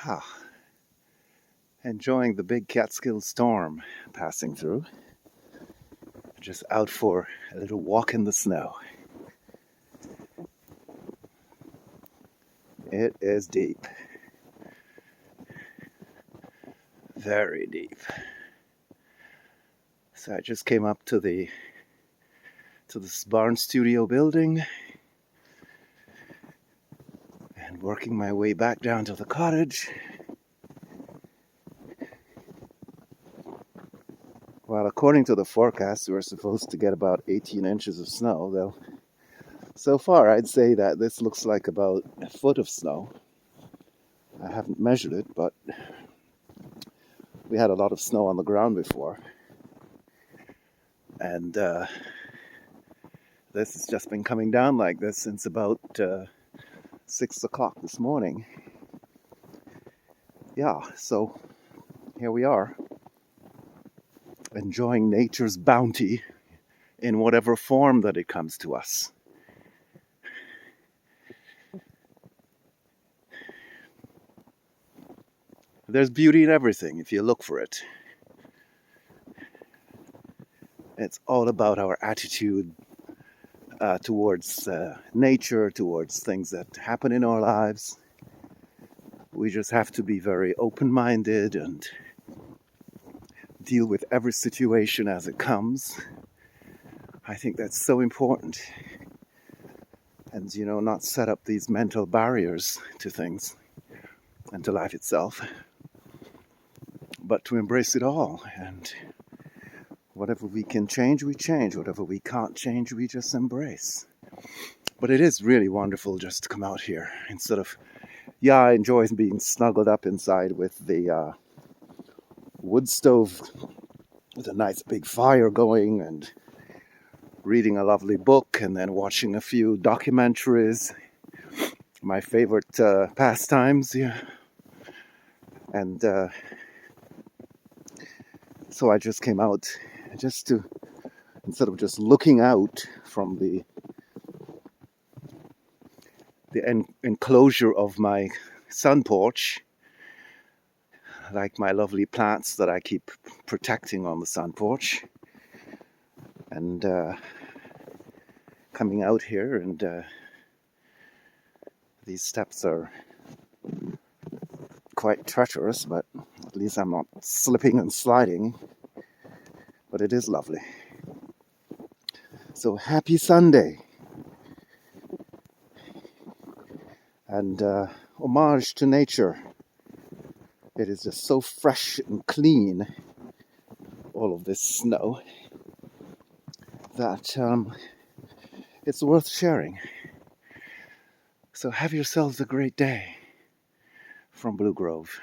Ah, enjoying the big Catskills storm passing through. Just out for a little walk in the snow. It is deep. Very deep. So I just came up to this barn studio building and working my way back down to the cottage. Well, according to the forecast, we're supposed to get about 18 inches of snow, though. So far, I'd say that this looks like about a foot of snow. I haven't measured it, but we had a lot of snow on the ground before. And this has just been coming down like this since about 6 o'clock this morning. Yeah, so here we are, enjoying nature's bounty in whatever form that it comes to us. There's beauty in everything if you look for it. It's all about our attitude towards nature, towards things that happen in our lives. We just have to be very open-minded and deal with every situation as it comes. I think that's so important. And, not set up these mental barriers to things and to life itself, but to embrace it all. And whatever we can change, we change. Whatever we can't change, we just embrace. But it is really wonderful just to come out here instead of, I enjoy being snuggled up inside with the wood stove with a nice big fire going and reading a lovely book and then watching a few documentaries. My favorite pastimes, And so I just came out just to, instead of just looking out from the enclosure of my sun porch, like my lovely plants that I keep protecting on the sun porch, and coming out here, and these steps are quite treacherous, but at least I'm not slipping and sliding. But it is lovely. So happy Sunday. And homage to nature. It is just so fresh and clean, all of this snow, that it's worth sharing. So have yourselves a great day from Blue Grove.